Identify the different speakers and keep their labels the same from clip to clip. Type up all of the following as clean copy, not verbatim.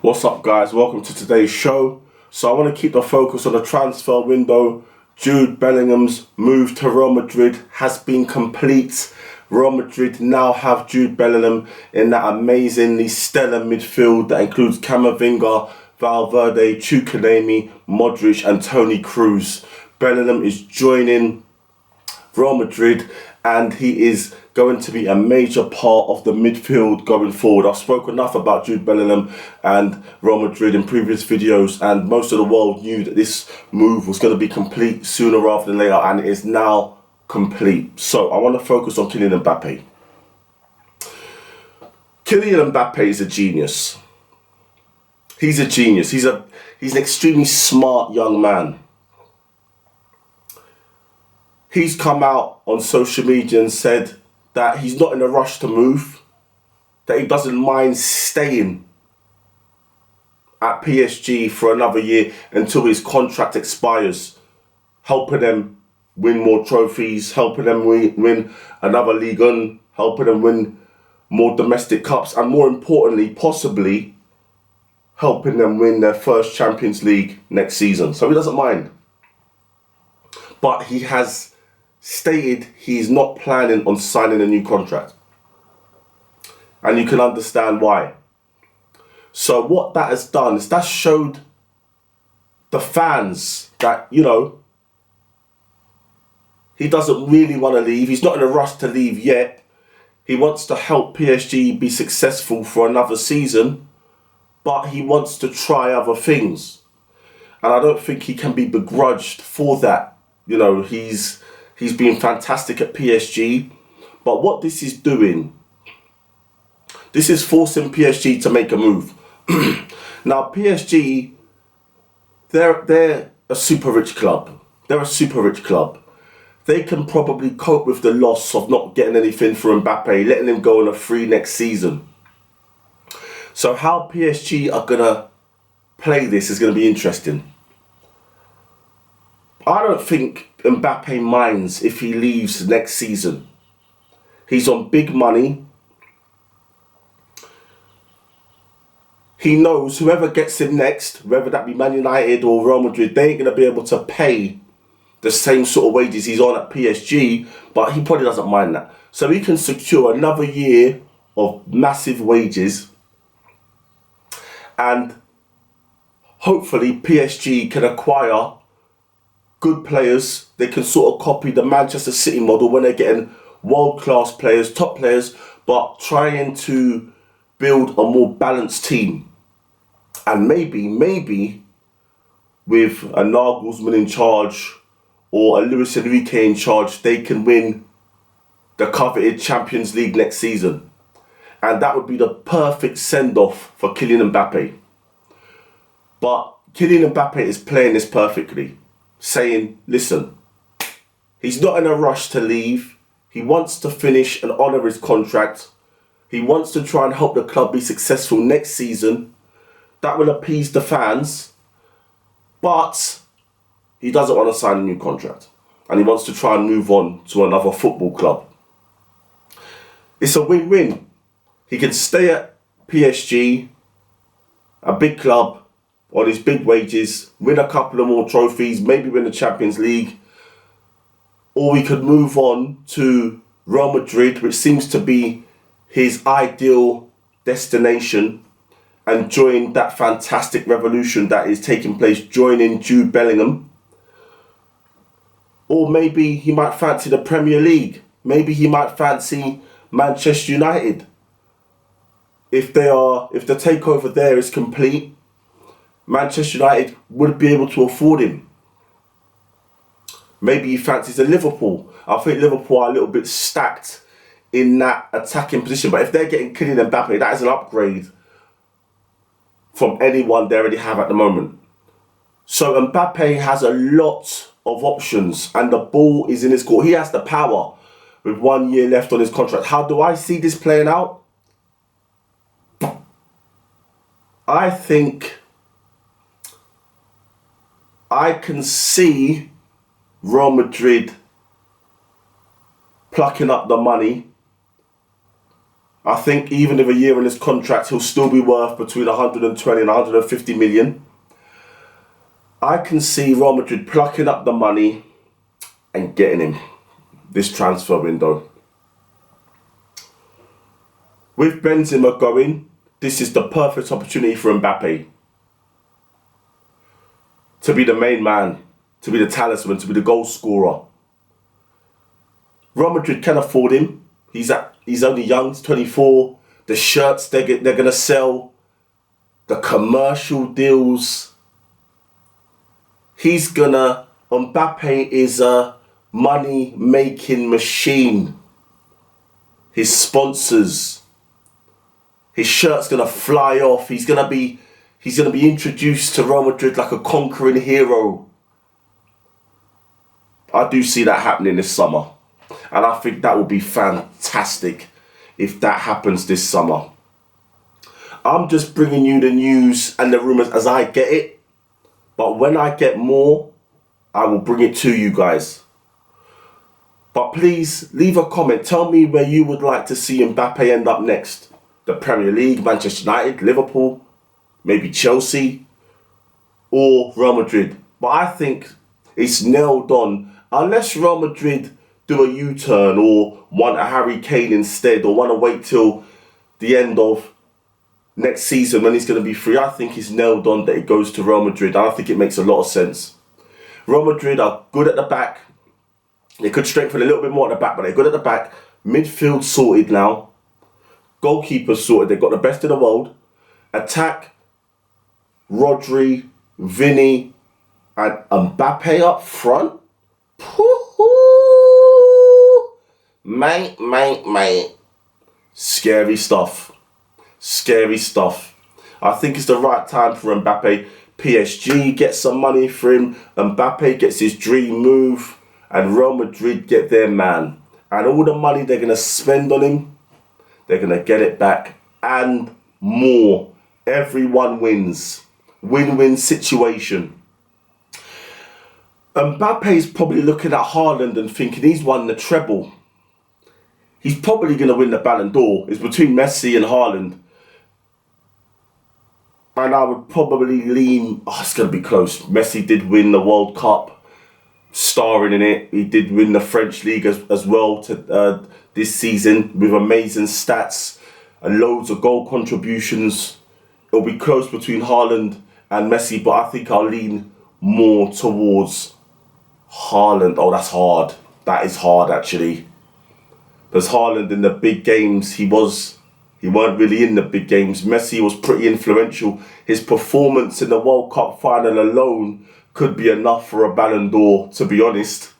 Speaker 1: What's up, guys? Welcome to today's show. So I want to keep the focus on the transfer window. Jude Bellingham's move to Real Madrid has been complete. Real Madrid now have Jude Bellingham in that amazingly stellar midfield that includes Camavinga, Valverde, Chukwuemeka, Modric and Toni Kroos. Bellingham is joining Real Madrid and he is going to be a major part of the midfield going forward. I've spoken enough about Jude Bellingham and Real Madrid in previous videos, and most of the world knew that this move was going to be complete sooner rather than later, and it is now complete. So I want to focus on Kylian Mbappe. Kylian Mbappe is a genius. He's a genius. He's an extremely smart young man. He's come out on social media and said that he's not in a rush to move, that he doesn't mind staying at PSG for another year until his contract expires, helping them win more trophies, helping them win another Ligue 1, helping them win more domestic cups, and more importantly, possibly helping them win their first Champions League next season. So he doesn't mind. But he has stated he's not planning on signing a new contract. And you can understand why. So what that has done is that showed the fans that, you know, he doesn't really want to leave. He's not in a rush to leave yet. He wants to help PSG be successful for another season, but he wants to try other things. And I don't think he can be begrudged for that. You know, he's been fantastic at PSG, but what this is doing, this is forcing PSG to make a move. Now, PSG, they're a super rich club. They're a super rich club. They can probably cope with the loss of not getting anything for Mbappe, letting him go on a free next season. So how PSG are going to play this is going to be interesting. I don't think Mbappe minds if he leaves next season. He's on big money. He knows whoever gets him next, whether that be Man United or Real Madrid, they ain't going to be able to pay the same sort of wages he's on at PSG, but he probably doesn't mind that. So he can secure another year of massive wages, and hopefully PSG can acquire good players. They can sort of copy the Manchester City model when they're getting world-class players, top players, but trying to build a more balanced team. And maybe with a Nagelsmann in charge or a Luis Enrique in charge, they can win the coveted Champions League next season. And that would be the perfect send-off for Kylian Mbappe. But Kylian Mbappe is playing this perfectly, saying, listen, he's not in a rush to leave. He wants to finish and honour his contract. He wants to try and help the club be successful next season. That will appease the fans. But he doesn't want to sign a new contract. And he wants to try and move on to another football club. It's a win-win. He can stay at PSG, a big club, on his big wages, win a couple of more trophies, maybe win the Champions League. Or we could move on to Real Madrid, which seems to be his ideal destination, and join that fantastic revolution that is taking place, joining Jude Bellingham. Or maybe he might fancy the Premier League. Maybe he might fancy Manchester United. If the takeover there is complete, Manchester United would be able to afford him. Maybe he fancies a Liverpool. I think Liverpool are a little bit stacked in that attacking position. But if they're getting Kylian Mbappe, that is an upgrade from anyone they already have at the moment. So Mbappe has a lot of options and the ball is in his court. He has the power with 1 year left on his contract. How do I see this playing out? I think I can see Real Madrid plucking up the money I think even with a year in his contract, he'll still be worth between 120 and 150 million. I can see Real Madrid plucking up the money and getting him this transfer window. With Benzema going, this is the perfect opportunity for Mbappe to be the main man, to be the talisman, to be the goal scorer. Real Madrid can afford him. He's only young, he's 24. The shirts they're going to sell, the commercial deals. Mbappe is a money-making machine. His sponsors, his shirt's going to fly off. He's going to be introduced to Real Madrid like a conquering hero. I do see that happening this summer. And I think that would be fantastic if that happens this summer. I'm just bringing you the news and the rumours as I get it. But when I get more, I will bring it to you guys. But please leave a comment. Tell me where you would like to see Mbappe end up next. The Premier League, Manchester United, Liverpool, maybe Chelsea or Real Madrid. But I think it's nailed on. Unless Real Madrid do a U-turn or want a Harry Kane instead, or want to wait till the end of next season when he's going to be free, I think it's nailed on that it goes to Real Madrid. I think it makes a lot of sense. Real Madrid are good at the back. They could strengthen a little bit more at the back, but they're good at the back. Midfield sorted now. Goalkeeper sorted. They've got the best in the world. Attack, Rodri, Vinny, and Mbappe up front. Mate. Scary stuff. I think it's the right time for Mbappe. PSG gets some money for him. Mbappe gets his dream move. And Real Madrid get their man. And all the money they're going to spend on him, they're going to get it back. And more. Everyone wins. Win-win situation. Mbappe's probably looking at Haaland and thinking he's won the treble. He's probably going to win the Ballon d'Or. It's between Messi and Haaland. And I would probably lean... it's going to be close. Messi did win the World Cup, starring in it. He did win the French League as well this season with amazing stats and loads of goal contributions. It'll be close between Haaland and Messi, but I think I'll lean more towards Haaland. Oh, that's hard. That is hard, actually. Because Haaland in the big games, he weren't really in the big games. Messi was pretty influential. His performance in the World Cup final alone could be enough for a Ballon d'Or, to be honest.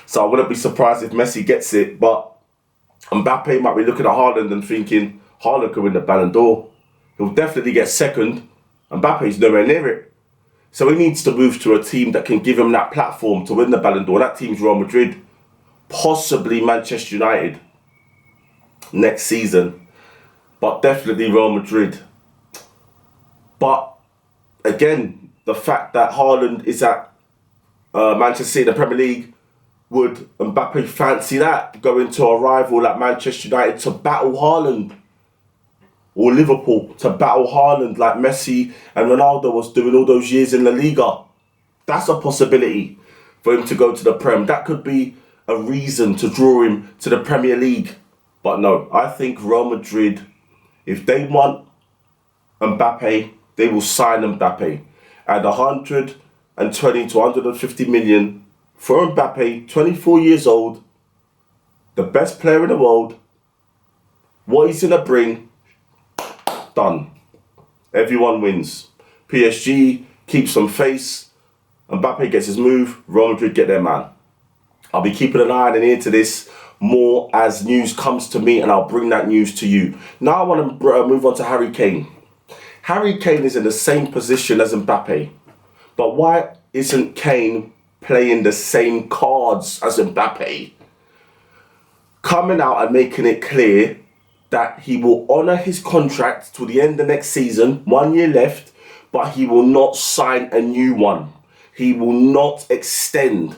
Speaker 1: So I wouldn't be surprised if Messi gets it. But Mbappe might be looking at Haaland and thinking, Haaland could win the Ballon d'Or. He'll definitely get second. Mbappe's nowhere near it. So he needs to move to a team that can give him that platform to win the Ballon d'Or. That team's Real Madrid. Possibly Manchester United next season. But definitely Real Madrid. But again, the fact that Haaland is at Manchester City in the Premier League, would Mbappe fancy that? Going to a rival like Manchester United to battle Haaland? Or Liverpool to battle Haaland like Messi and Ronaldo was doing all those years in La Liga? That's a possibility for him to go to the Prem. That could be a reason to draw him to the Premier League. But no, I think Real Madrid, if they want Mbappe, they will sign Mbappe. At 120 to 150 million for Mbappe, 24 years old, the best player in the world, what he's going to bring, done. Everyone wins. PSG keeps some face, Mbappe gets his move, Real Madrid get their man. I'll be keeping an eye and an ear to this more as news comes to me, and I'll bring that news to you. Now I want to move on to Harry Kane. Harry Kane is in the same position as Mbappe. But why isn't Kane playing the same cards as Mbappe? Coming out and making it clear that he will honour his contract till the end of next season, 1 year left, but he will not sign a new one. He will not extend.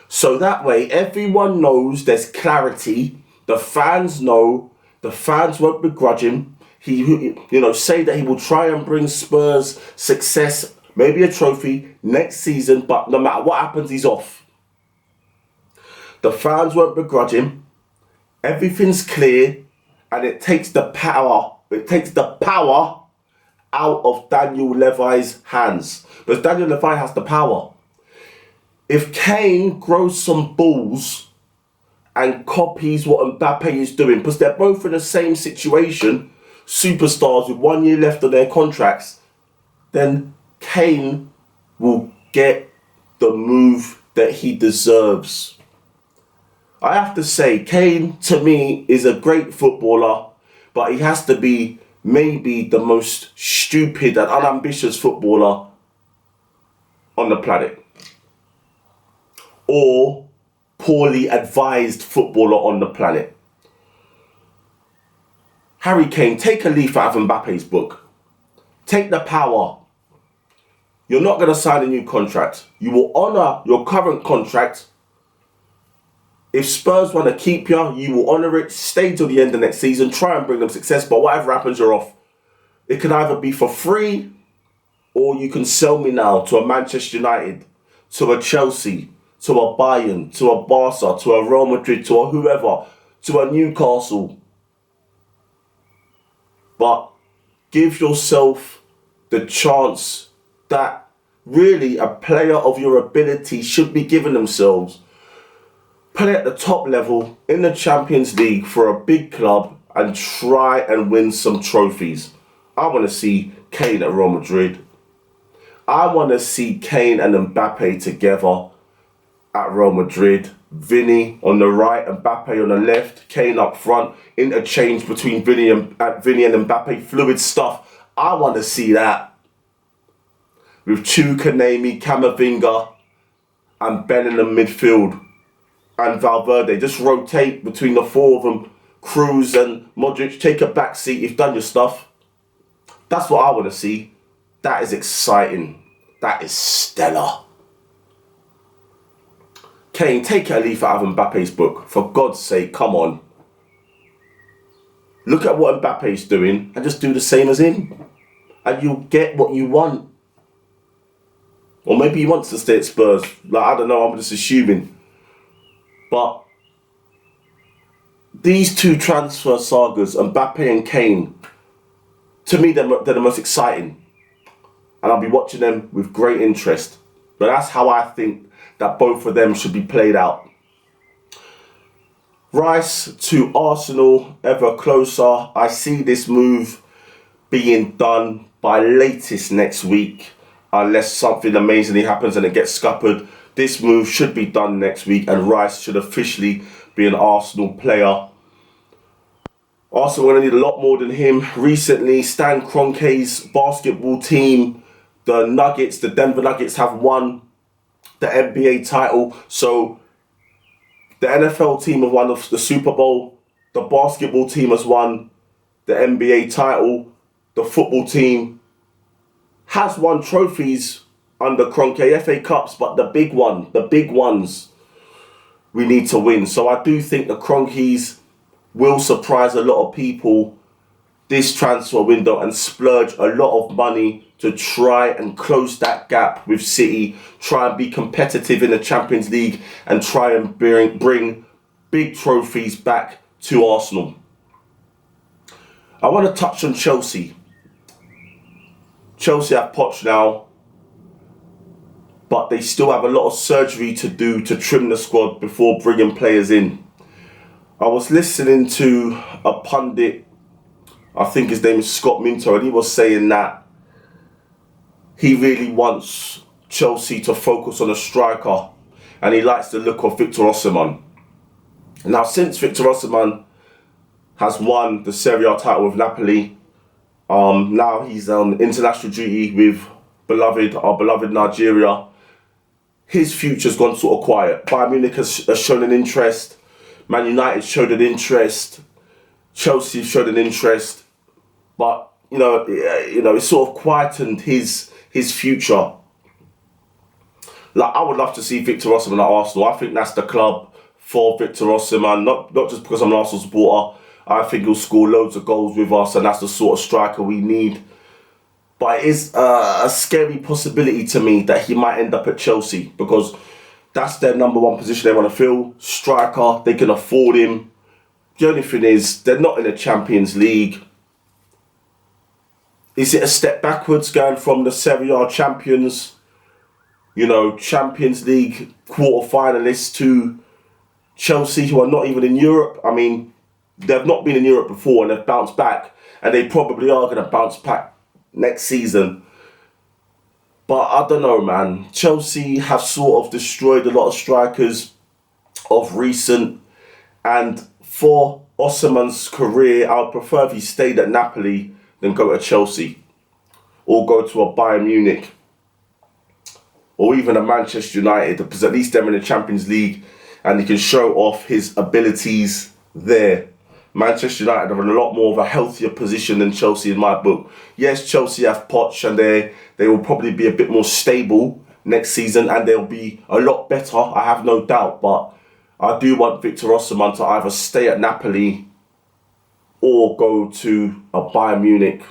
Speaker 1: So that way everyone knows there's clarity. The fans know, The fans won't begrudge him. Say that he will try and bring Spurs success, maybe a trophy next season, but no matter what happens, he's off. The fans won't begrudge him. Everything's clear, and it takes the power. It takes the power out of Daniel Levy's hands, because Daniel Levy has the power. If Kane grows some balls and copies what Mbappe is doing, because they're both in the same situation, superstars with 1 year left on their contracts, then Kane will get the move that he deserves. I have to say, Kane to me is a great footballer, but he has to be maybe the most stupid and unambitious footballer on the planet, or poorly advised footballer on the planet. Harry Kane, take a leaf out of Mbappe's book. Take the power. You're not going to sign a new contract. You will honour your current contract. If Spurs want to keep you, you will honour it, stay till the end of next season, try and bring them success, but whatever happens, you're off. It can either be for free, or you can sell me now to a Manchester United, to a Chelsea, to a Bayern, to a Barca, to a Real Madrid, to a whoever, to a Newcastle. But give yourself the chance that really a player of your ability should be given themselves. Play at the top level in the Champions League for a big club and try and win some trophies. I want to see Kane at Real Madrid. I want to see Kane and Mbappe together at Real Madrid. Vinny on the right, Mbappe on the left, Kane up front, interchange between Vinny and Mbappe, fluid stuff. I want to see that. With Chukwuemeka, Camavinga and Bellingham midfield. And Valverde, just rotate between the four of them. Cruz and Modric, take a back seat, you've done your stuff. That's what I want to see. That is exciting. That is stellar. Kane, take a leaf out of Mbappe's book. For God's sake, come on. Look at what Mbappe's doing and just do the same as him. And you'll get what you want. Or maybe he wants to stay at Spurs. I don't know, I'm just assuming. But these two transfer sagas, Mbappe and Kane, to me, they're the most exciting. And I'll be watching them with great interest. But that's how I think that both of them should be played out. Rice to Arsenal, ever closer. I see this move being done by latest next week. Unless something amazingly happens and it gets scuppered. This move should be done next week and Rice should officially be an Arsenal player. Arsenal going to need a lot more than him. Recently, Stan Kroenke's basketball team, the Denver Nuggets have won the NBA title. So the NFL team have won the Super Bowl. The basketball team has won the NBA title. The football team has won trophies under Kroenke, FA Cups, but the big ones, we need to win. So I do think the Kroenkes will surprise a lot of people this transfer window and splurge a lot of money to try and close that gap with City, try and be competitive in the Champions League and try and bring big trophies back to Arsenal. I want to touch on Chelsea. Chelsea have Poch now, but they still have a lot of surgery to do to trim the squad before bringing players in. I was listening to a pundit, I think his name is Scott Minto, and he was saying that he really wants Chelsea to focus on a striker and he likes the look of Victor Osimhen. Now, since Victor Osimhen has won the Serie A title with Napoli, now he's on international duty with our beloved Nigeria. His future's gone sort of quiet. Bayern Munich has shown an interest. Man United showed an interest. Chelsea showed an interest. But, it's sort of quietened his future. I would love to see Victor Osimhen at Arsenal. I think that's the club for Victor Osimhen. Not just because I'm an Arsenal supporter. I think he'll score loads of goals with us, and that's the sort of striker we need. But it is a scary possibility to me that he might end up at Chelsea, because that's their number one position they want to fill. Striker, they can afford him. The only thing is, they're not in the Champions League. Is it a step backwards going from the Serie A champions, Champions League quarter-finalists, to Chelsea, who are not even in Europe? I mean, they've not been in Europe before and they've bounced back, and they probably are going to bounce back next season. But I don't know, man. Chelsea have sort of destroyed a lot of strikers of recent, and for Osimhen's career, I would prefer if he stayed at Napoli than go to Chelsea, or go to a Bayern Munich, or even a Manchester United, because at least they're in the Champions League and he can show off his abilities there. Manchester United are in a lot more of a healthier position than Chelsea in my book. Yes, Chelsea have Poch, and they will probably be a bit more stable next season, and they'll be a lot better, I have no doubt. But I do want Victor Osimhen to either stay at Napoli or go to a Bayern Munich,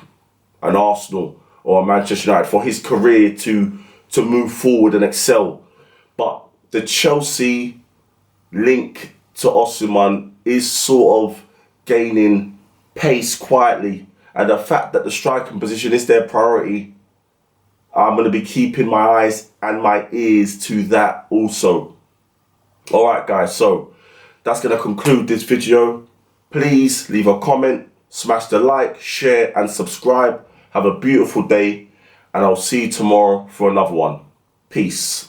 Speaker 1: an Arsenal, or a Manchester United for his career to move forward and excel. But the Chelsea link to Osimhen is sort of gaining pace quietly, and the fact that the striking position is their priority, I'm going to be keeping my eyes and my ears to that also. Alright guys, so that's going to conclude this video. Please leave a comment, smash the like, share and subscribe. Have a beautiful day, and I'll see you tomorrow for another one. Peace.